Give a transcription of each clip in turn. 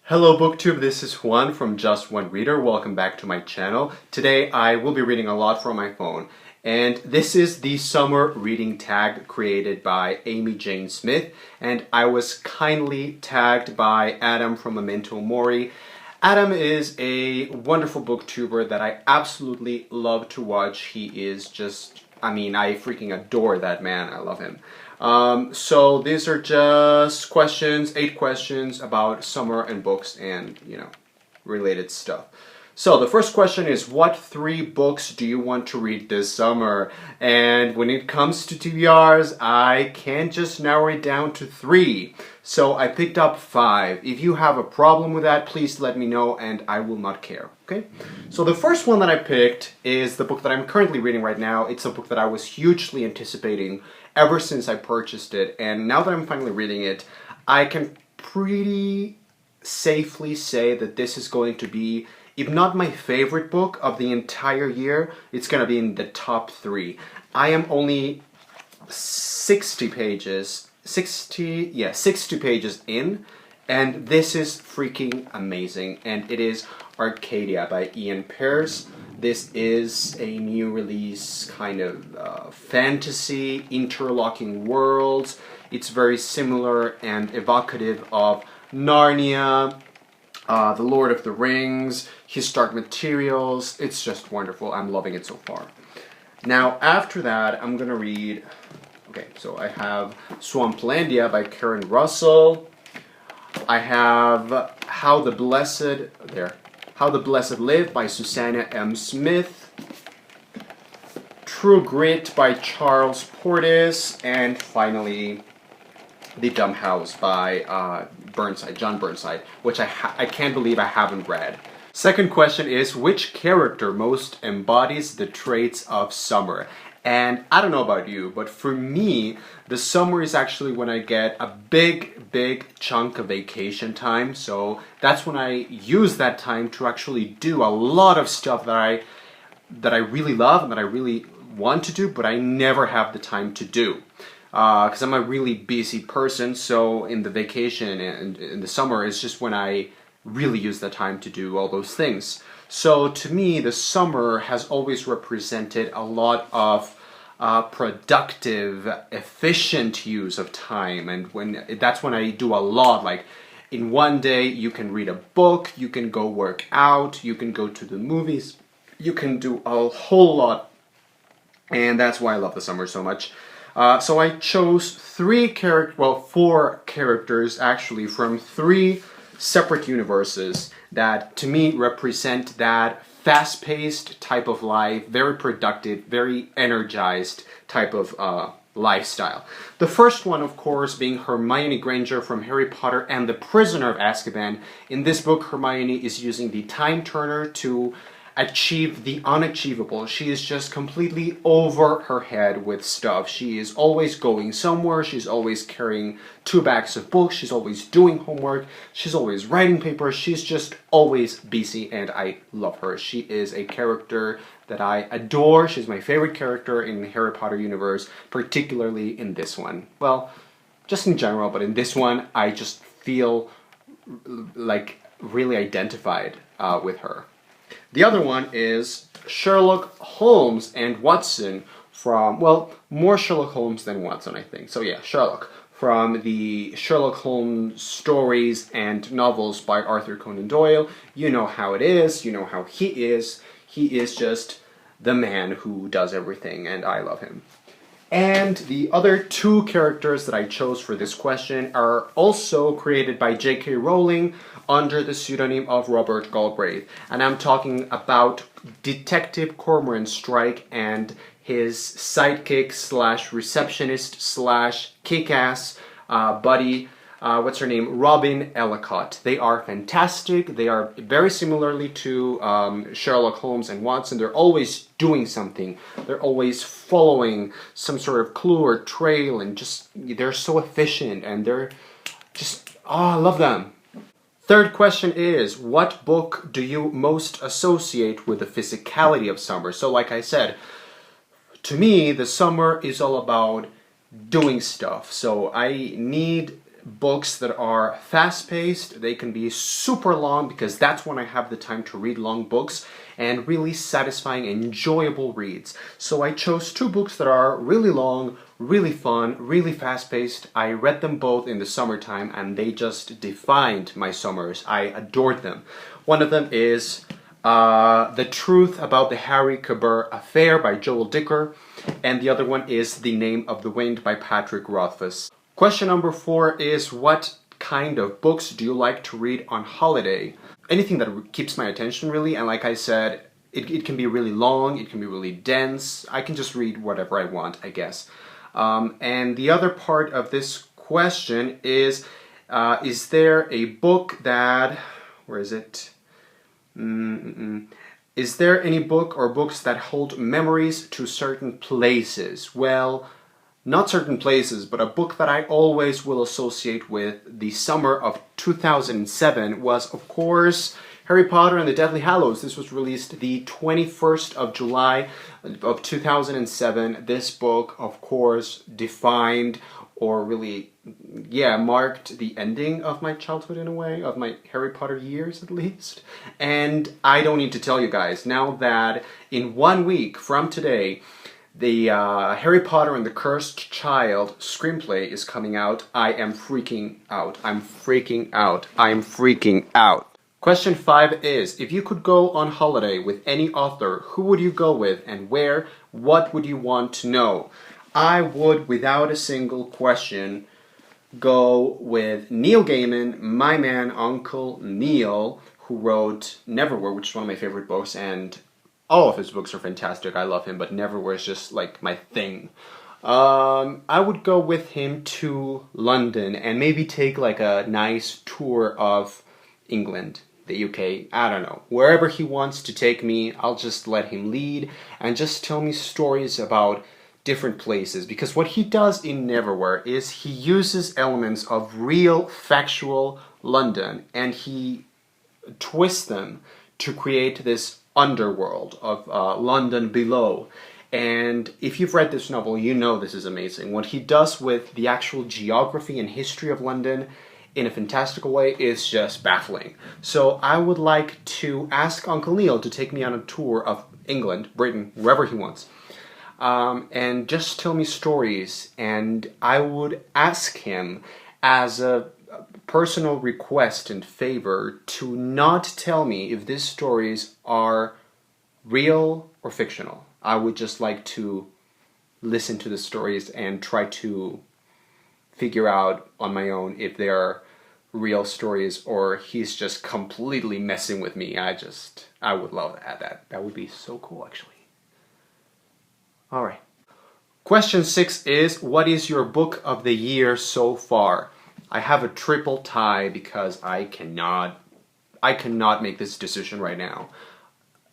Hello BookTube, this is Juan from Just One Reader. Welcome back to my channel. Today I will be reading a lot from my phone. And this is the summer reading tag created by Amy Jane Smith. And I was kindly tagged by Adam from Memento Mori. Adam is a wonderful booktuber that I absolutely love to watch. He is just, I freaking adore that man. I love him. So these are just questions, 8 questions about summer and books and, related stuff. So the first question is, what 3 books do you want to read this summer? And when it comes to TBRs, I can't just narrow it down to 3. So I picked up 5. If you have a problem with that, please let me know and I will not care, okay? So the first one that I picked is the book that I'm currently reading right now. It's a book that I was hugely anticipating ever since I purchased it, and now that I'm finally reading it, I can pretty safely say that this is going to be, if not my favorite book of the entire year, it's going to be in the top 3. I am only 60 pages in, and this is freaking amazing, and it is Arcadia by Ian Pearce. This is a new release kind of fantasy, interlocking worlds. It's very similar and evocative of Narnia, The Lord of the Rings, Historic Materials. It's just wonderful. I'm loving it so far. Now, after that, I'm going to read... Okay, so I have Swamplandia by Karen Russell. I have How the Blessed Live by Susanna M. Smith. True Grit by Charles Portis. And finally, The Dumb House by John Burnside, which I can't believe I haven't read. Second question is, which character most embodies the traits of summer? And I don't know about you, but for me, the summer is actually when I get a big chunk of vacation time. So that's when I use that time to actually do a lot of stuff that I really love and that I really want to do, but I never have the time to do. Because I'm a really busy person, so in the vacation and in the summer is just when I really use the time to do all those things. So to me, the summer has always represented a lot of productive, efficient use of time, and that's when I do a lot. Like in one day, you can read a book, you can go work out, you can go to the movies, you can do a whole lot, and that's why I love the summer so much. So I chose 4 characters actually from 3 separate universes that to me represent that fast-paced type of life, very productive, very energized type of lifestyle. The first one, of course, being Hermione Granger from Harry Potter and the Prisoner of Azkaban. In this book, Hermione is using the Time Turner to achieve the unachievable. She is just completely over her head with stuff. She is always going somewhere. She's always carrying 2 bags of books. She's always doing homework. She's always writing papers. She's just always busy, and I love her. She is a character that I adore. She's my favorite character in the Harry Potter universe, particularly in this one. Well, just in general, but in this one, I just feel like really identified with her. The other one is Sherlock Holmes and Watson from, well, more Sherlock Holmes than Watson, I think. So yeah, Sherlock, from the Sherlock Holmes stories and novels by Arthur Conan Doyle. You know how it is, you know how he is. He is just the man who does everything, and I love him. And the other 2 characters that I chose for this question are also created by J.K. Rowling under the pseudonym of Robert Galbraith. And I'm talking about Detective Cormoran Strike and his sidekick / receptionist / kick-ass buddy, what's her name? Robin Ellicott. They are fantastic. They are very similarly to Sherlock Holmes and Watson. They're always doing something. They're always following some sort of clue or trail, and just, they're so efficient, and they're just, I love them. Third question is, what book do you most associate with the physicality of summer? So like I said, to me, the summer is all about doing stuff. So I need books that are fast-paced. They can be super long because that's when I have the time to read long books, and really satisfying, enjoyable reads. So I chose two books that are really long, really fun, really fast-paced. I read them both in the summertime and they just defined my summers. I adored them. One of them is The Truth About the Harry Cabourg Affair by Joel Dicker, and the other one is The Name of the Wind by Patrick Rothfuss. Question number 4 is, what kind of books do you like to read on holiday? Anything that keeps my attention, really, and like I said, it can be really long, it can be really dense. I can just read whatever I want, I guess. And the other part of this question is there a book that... where is it? Is there any book or books that hold memories to certain places? Well, not certain places, but a book that I always will associate with the summer of 2007 was, of course, Harry Potter and the Deathly Hallows. This was released the 21st of July of 2007. This book, of course, defined or really, yeah, marked the ending of my childhood in a way, of my Harry Potter years at least. And I don't need to tell you guys, now that in 1 week from today, the Harry Potter and the Cursed Child screenplay is coming out, I am freaking out. I'm freaking out. I'm freaking out. Question 5 is, if you could go on holiday with any author, who would you go with and where? What would you want to know? I would, without a single question, go with Neil Gaiman, my man, Uncle Neil, who wrote Neverwhere, which is one of my favorite books, and all of his books are fantastic. I love him, but Neverwhere is just like my thing. I would go with him to London and maybe take like a nice tour of England, the UK, I don't know. Wherever he wants to take me, I'll just let him lead and just tell me stories about different places. Because what he does in Neverwhere is he uses elements of real, factual London and he twists them to create this underworld of London below. And if you've read this novel, you know this is amazing. What he does with the actual geography and history of London in a fantastical way is just baffling. So I would like to ask Uncle Neil to take me on a tour of England, Britain, wherever he wants, and just tell me stories. And I would ask him as a personal request and favor to not tell me if these stories are real or fictional. I would just like to listen to the stories and try to figure out on my own if they are real stories or he's just completely messing with me. I would love that. That would be so cool, actually. All right. Question 6 is, what is your book of the year so far? I have a triple tie because I cannot make this decision right now.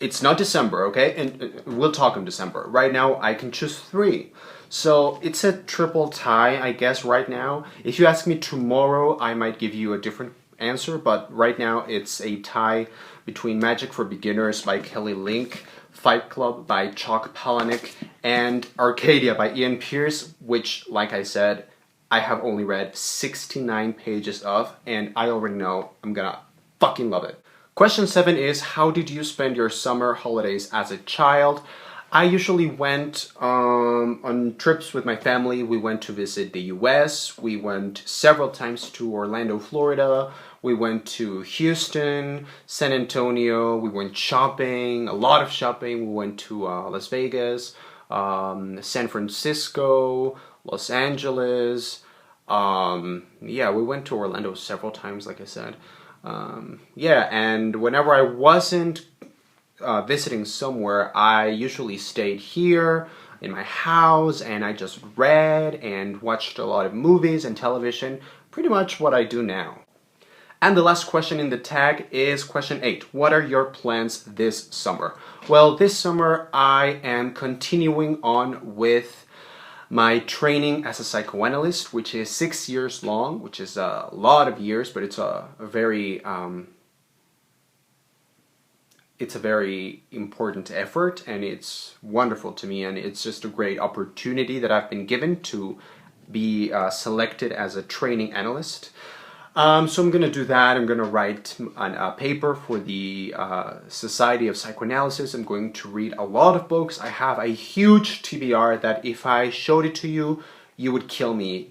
It's not December, okay? And we'll talk in December. Right now, I can choose 3. So it's a triple tie, I guess, right now. If you ask me tomorrow, I might give you a different answer, but right now it's a tie between Magic for Beginners by Kelly Link, Fight Club by Chuck Palahniuk, and Arcadia by Ian Pierce, which, like I said, I have only read 69 pages of, and I already know I'm gonna fucking love it. Question 7 is, how did you spend your summer holidays as a child? I usually went on trips with my family. We went to visit the US. We went several times to Orlando, Florida. We went to Houston, San Antonio. We went shopping, a lot of shopping. We went to Las Vegas, San Francisco, Los Angeles. Yeah, we went to Orlando several times, like I said. Yeah, and whenever I wasn't visiting somewhere, I usually stayed here in my house and I just read and watched a lot of movies and television, pretty much what I do now. And the last question in the tag is question 8. What are your plans this summer? Well, this summer I am continuing on with my training as a psychoanalyst, which is 6 years long, which is a lot of years, but it's a very important effort, and it's wonderful to me, and it's just a great opportunity that I've been given to be selected as a training analyst. So I'm going to do that. I'm going to write a paper for the Society of Psychoanalysis. I'm going to read a lot of books. I have a huge TBR that if I showed it to you, you would kill me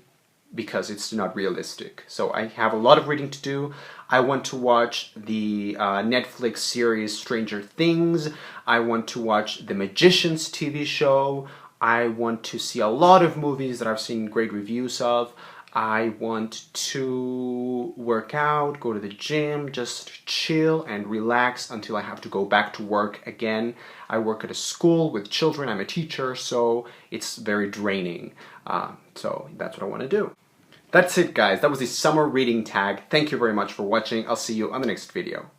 because it's not realistic. So I have a lot of reading to do. I want to watch the Netflix series Stranger Things. I want to watch The Magicians TV show. I want to see a lot of movies that I've seen great reviews of. I want to work out, go to the gym, just chill and relax until I have to go back to work again. I work at a school with children. I'm a teacher, so it's very draining. So that's what I want to do. That's it, guys. That was the summer reading tag. Thank you very much for watching. I'll see you on the next video.